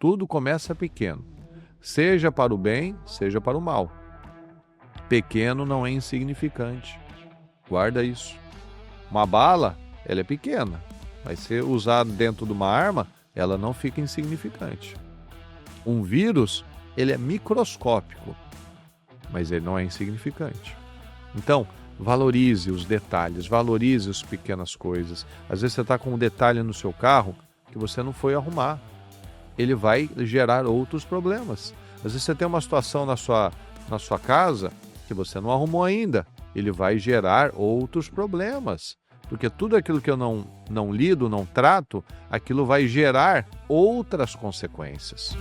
Tudo começa pequeno, seja para o bem, seja para o mal. Pequeno não é insignificante. Guarda isso. Uma bala, ela é pequena, mas se usada dentro de uma arma, ela não fica insignificante. Um vírus, ele é microscópico, mas ele não é insignificante. Então, valorize os detalhes, valorize as pequenas coisas. Às vezes você está com um detalhe no seu carro que você não foi arrumar. Ele vai gerar outros problemas. Às vezes você tem uma situação na sua casa que você não arrumou ainda. Ele vai gerar outros problemas. Porque tudo aquilo que eu não lido, não trato, aquilo vai gerar outras consequências.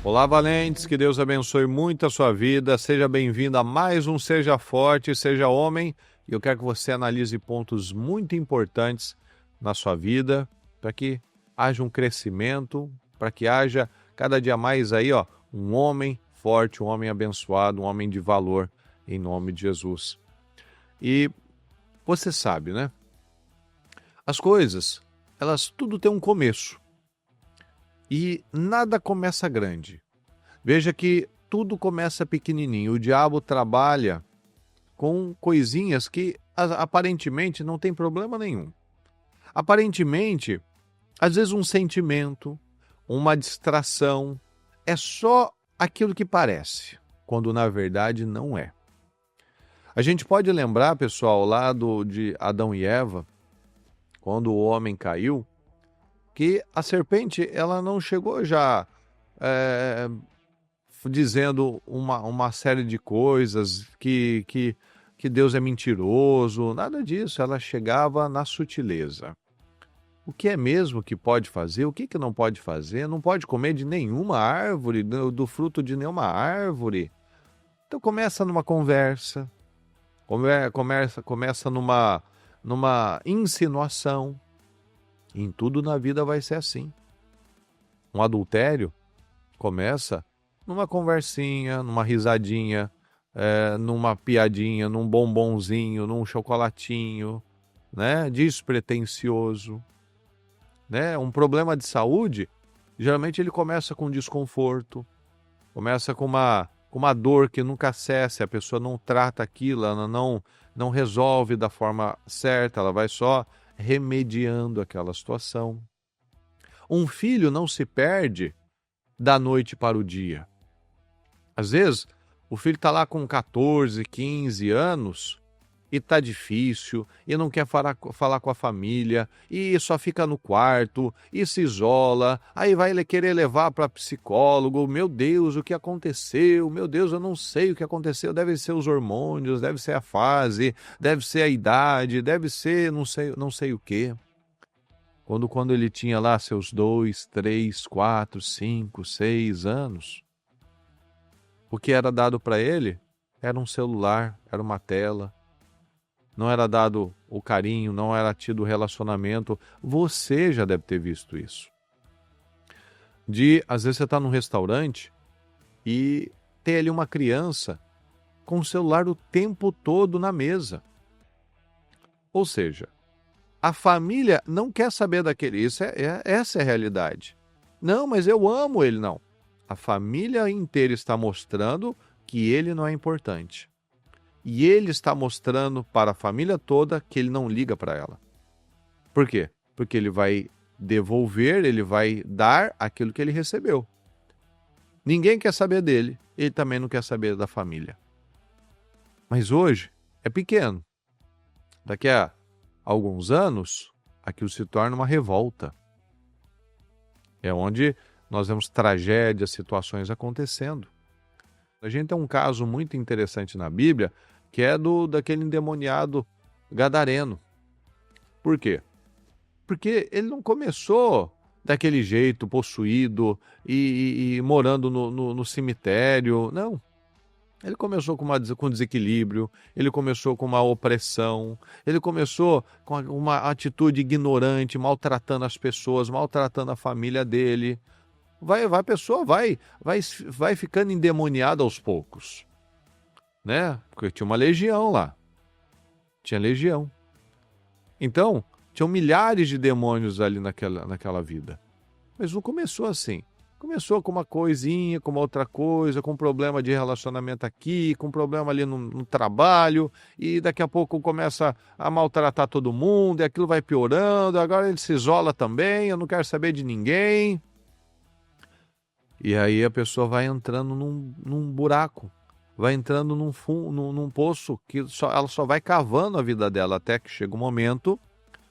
Olá, valentes, que Deus abençoe muito a sua vida. Seja bem-vindo a mais um Seja Forte, Seja Homem. E eu quero que você analise pontos muito importantes na sua vida para que haja um crescimento, para que haja cada dia mais aí, um homem forte, um homem abençoado, um homem de valor, em nome de Jesus. E você sabe, né? As coisas, elas tudo tem um começo. E nada começa grande. Veja que tudo começa pequenininho. O diabo trabalha com coisinhas que aparentemente não tem problema nenhum. Aparentemente, às vezes um sentimento, uma distração, é só aquilo que parece, quando na verdade não é. A gente pode lembrar, pessoal, lá de Adão e Eva, quando o homem caiu, que a serpente ela não chegou já dizendo uma série de coisas, que Deus é mentiroso, nada disso. Ela chegava na sutileza. O que é mesmo que pode fazer, o que não pode fazer, não pode comer de nenhuma árvore, do fruto de nenhuma árvore. Então começa numa conversa, começa numa insinuação. Em tudo na vida vai ser assim. Um adultério começa numa conversinha, numa risadinha, numa piadinha, num bombonzinho, num chocolatinho, né? Despretensioso. Né? Um problema de saúde, geralmente ele começa com desconforto, começa com uma dor que nunca cessa, a pessoa não trata aquilo, ela não resolve da forma certa, ela vai só remediando aquela situação. Um filho não se perde da noite para o dia. Às vezes, o filho está lá com 14, 15 anos e está difícil, e não quer falar com a família, e só fica no quarto, e se isola, aí vai querer levar para psicólogo. Meu Deus, o que aconteceu? Meu Deus, eu não sei o que aconteceu. Deve ser os hormônios, deve ser a fase, deve ser a idade, deve ser não sei o quê. Quando ele tinha lá seus 2, 3, 4, 5, 6 anos, o que era dado para ele era um celular, era uma tela. Não era dado o carinho, não era tido o relacionamento. Você já deve ter visto isso. Às vezes você está num restaurante e tem ali uma criança com o celular o tempo todo na mesa. Ou seja, a família não quer saber daquele. Essa é a realidade. Não, mas eu amo ele. Não. A família inteira está mostrando que ele não é importante. E ele está mostrando para a família toda que ele não liga para ela. Por quê? Porque ele vai devolver, ele vai dar aquilo que ele recebeu. Ninguém quer saber dele, ele também não quer saber da família. Mas hoje é pequeno. Daqui a alguns anos, aquilo se torna uma revolta. É onde nós vemos tragédias, situações acontecendo. A gente tem um caso muito interessante na Bíblia, que é daquele endemoniado gadareno. Por quê? Porque ele não começou daquele jeito, possuído e morando no cemitério. Não. Ele começou com desequilíbrio, ele começou com uma opressão, ele começou com uma atitude ignorante, maltratando as pessoas, maltratando a família dele. A pessoa vai ficando endemoniada aos poucos. né? Porque tinha uma legião lá. Tinha legião. Então, tinham milhares de demônios ali naquela vida. Mas não começou assim. Começou com uma coisinha, com uma outra coisa, com um problema de relacionamento aqui, com um problema ali no trabalho, e daqui a pouco começa a maltratar todo mundo, e aquilo vai piorando, agora ele se isola também, eu não quero saber de ninguém. E aí a pessoa vai entrando num buraco, vai entrando num poço que ela só vai cavando a vida dela, até que chega um momento,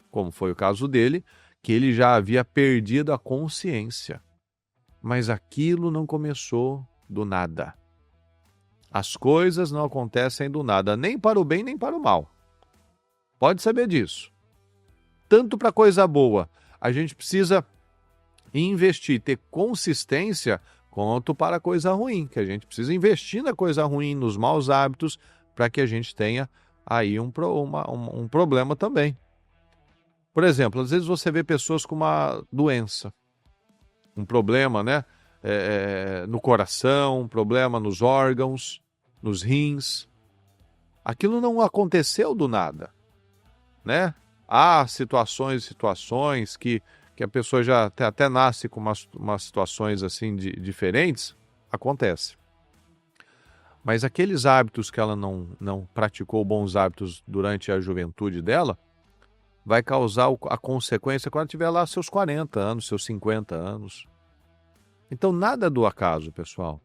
como foi o caso dele, que ele já havia perdido a consciência. Mas aquilo não começou do nada. As coisas não acontecem do nada, nem para o bem nem para o mal. Pode saber disso. Tanto para coisa boa, a gente precisa investir, ter consistência, quanto para coisa ruim, que a gente precisa investir na coisa ruim, nos maus hábitos, para que a gente tenha aí um problema também. Por exemplo, às vezes você vê pessoas com uma doença, um problema, né? No coração, um problema nos órgãos, nos rins. Aquilo não aconteceu do nada, né? Há situações que a pessoa já até nasce com umas situações assim diferentes, acontece. Mas aqueles hábitos que ela não praticou bons hábitos durante a juventude dela, vai causar a consequência quando tiver lá seus 40 anos, seus 50 anos. Então, nada do acaso, pessoal.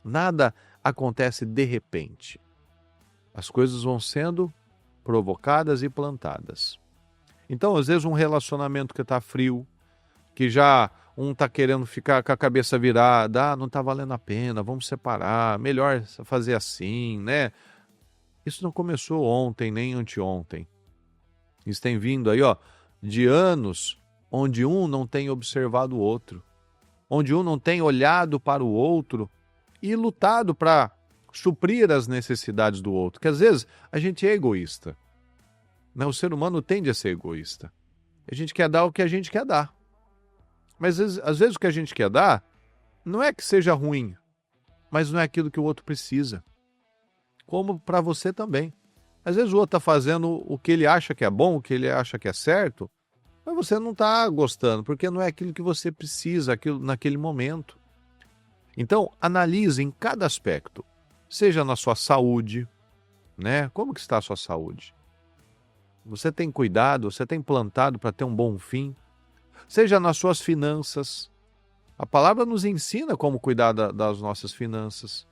Nada acontece de repente. As coisas vão sendo provocadas e plantadas. Então, às vezes, um relacionamento que está frio, que já um está querendo ficar com a cabeça virada, não está valendo a pena, vamos separar, melhor fazer assim, né? Isso não começou ontem, nem anteontem. Isso tem vindo aí, de anos, onde um não tem observado o outro, onde um não tem olhado para o outro e lutado para suprir as necessidades do outro. Que às vezes a gente é egoísta, né? O ser humano tende a ser egoísta. A gente quer dar o que a gente quer dar. Mas às vezes o que a gente quer dar não é que seja ruim, mas não é aquilo que o outro precisa. Como para você também. Às vezes o outro está fazendo o que ele acha que é bom, o que ele acha que é certo, mas você não está gostando, porque não é aquilo que você precisa naquele momento. Então, analise em cada aspecto, seja na sua saúde, né? Como que está a sua saúde? Você tem cuidado, você tem plantado para ter um bom fim? Seja nas suas finanças. A palavra nos ensina como cuidar das nossas finanças,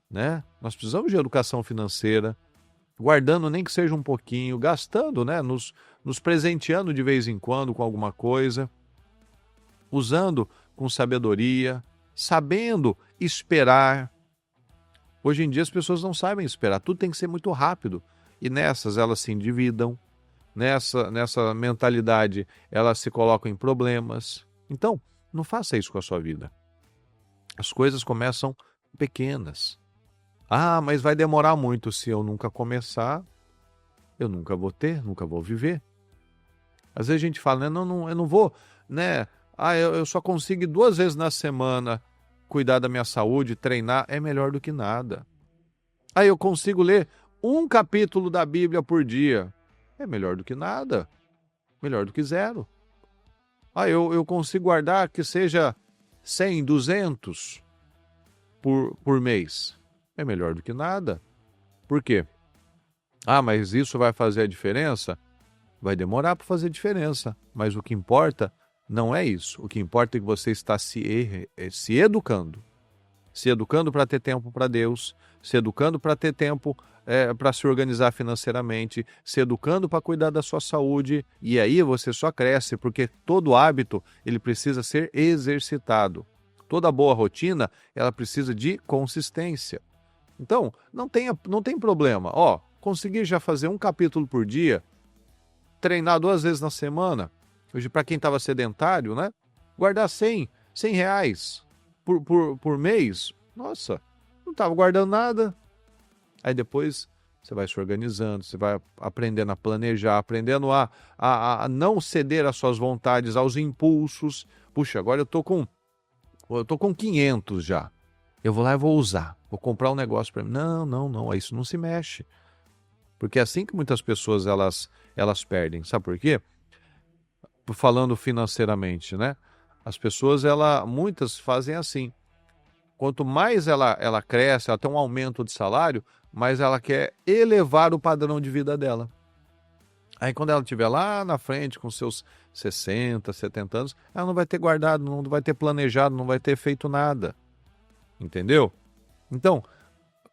né? Nós precisamos de educação financeira, guardando nem que seja um pouquinho, gastando, né? Nos presenteando de vez em quando com alguma coisa, usando com sabedoria, sabendo esperar. Hoje em dia as pessoas não sabem esperar, tudo tem que ser muito rápido. E nessas elas se endividam, nessa mentalidade elas se colocam em problemas. Então, não faça isso com a sua vida. As coisas começam pequenas. Ah, mas vai demorar muito. Se eu nunca começar, eu nunca vou ter, nunca vou viver. Às vezes a gente fala, né? Não, eu não vou, né? Ah, eu só consigo 2 vezes na semana cuidar da minha saúde, treinar, é melhor do que nada. Ah, eu consigo ler 1 capítulo da Bíblia por dia, é melhor do que nada, melhor do que 0. Ah, eu consigo guardar que seja 100, 200 por mês, é melhor do que nada. Por quê? Ah, mas isso vai fazer a diferença? Vai demorar para fazer diferença, mas o que importa não é isso. O que importa é que você está se educando. Se educando para ter tempo para Deus, se educando para ter tempo para se organizar financeiramente, se educando para cuidar da sua saúde, e aí você só cresce, porque todo hábito ele precisa ser exercitado. Toda boa rotina ela precisa de consistência. Então, não tem problema. Conseguir já fazer 1 capítulo por dia, treinar 2 vezes na semana, hoje para quem estava sedentário, né? Guardar 100 reais por mês, nossa, não estava guardando nada. Aí depois você vai se organizando, você vai aprendendo a planejar, aprendendo a não ceder às suas vontades, aos impulsos. Puxa, agora eu tô com 500 já. Eu vou lá e vou usar. Vou comprar um negócio para mim. Não, não, não, isso não se mexe. Porque é assim que muitas pessoas elas perdem. Sabe por quê? Falando financeiramente, né? As pessoas, muitas fazem assim. Quanto mais ela cresce, ela tem um aumento de salário, mais ela quer elevar o padrão de vida dela. Aí quando ela estiver lá na frente com seus 60, 70 anos, ela não vai ter guardado, não vai ter planejado, não vai ter feito nada. Entendeu? Então,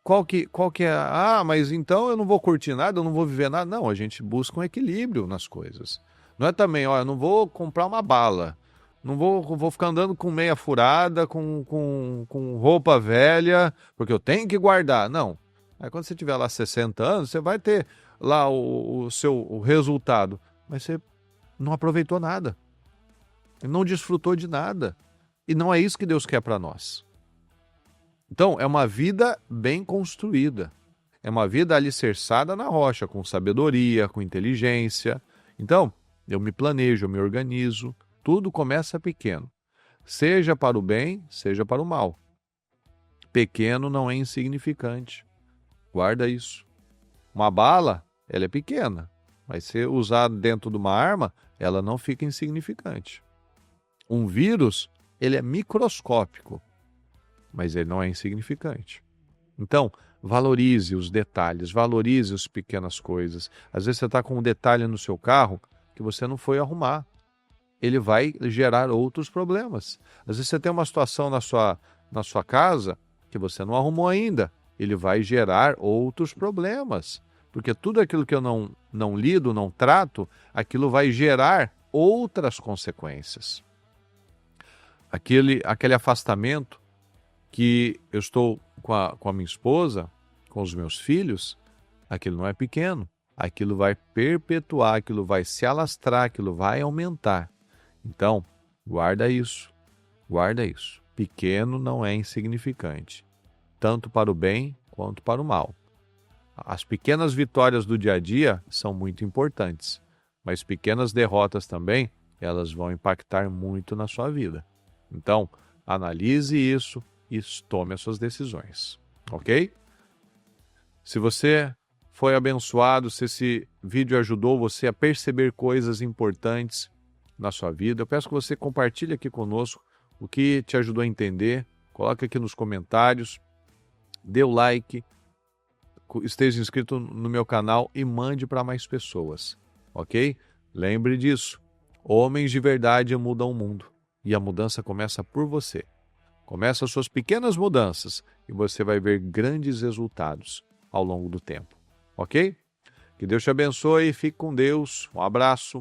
qual que é? Ah, mas então eu não vou curtir nada, eu não vou viver nada. Não, a gente busca um equilíbrio nas coisas. Não é também, ó, eu não vou comprar uma bala. Não vou ficar andando com meia furada, com roupa velha, porque eu tenho que guardar. Não. Aí quando você tiver lá 60 anos, você vai ter lá o resultado. Mas você não aproveitou nada. Não desfrutou de nada. E não é isso que Deus quer para nós. Então, é uma vida bem construída. É uma vida alicerçada na rocha, com sabedoria, com inteligência. Então, eu me planejo, eu me organizo. Tudo começa pequeno. Seja para o bem, seja para o mal. Pequeno não é insignificante. Guarda isso. Uma bala, ela é pequena. Mas se usar dentro de uma arma, ela não fica insignificante. Um vírus, ele é microscópico, mas ele não é insignificante. Então, valorize os detalhes, valorize as pequenas coisas. Às vezes você está com um detalhe no seu carro que você não foi arrumar. Ele vai gerar outros problemas. Às vezes você tem uma situação na sua casa que você não arrumou ainda. Ele vai gerar outros problemas. Porque tudo aquilo que eu não lido, não trato, aquilo vai gerar outras consequências. Aquele afastamento que eu estou com a minha esposa, com os meus filhos, aquilo não é pequeno. Aquilo vai perpetuar, aquilo vai se alastrar, aquilo vai aumentar. Então, guarda isso. Guarda isso. Pequeno não é insignificante, tanto para o bem quanto para o mal. As pequenas vitórias do dia a dia são muito importantes, mas pequenas derrotas também, elas vão impactar muito na sua vida. Então, analise isso e tome as suas decisões, ok? Se você foi abençoado, se esse vídeo ajudou você a perceber coisas importantes na sua vida, eu peço que você compartilhe aqui conosco o que te ajudou a entender, coloque aqui nos comentários, dê o like, esteja inscrito no meu canal e mande para mais pessoas, ok? Lembre disso, homens de verdade mudam o mundo e a mudança começa por você. Começa as suas pequenas mudanças e você vai ver grandes resultados ao longo do tempo, ok? Que Deus te abençoe, fique com Deus, um abraço.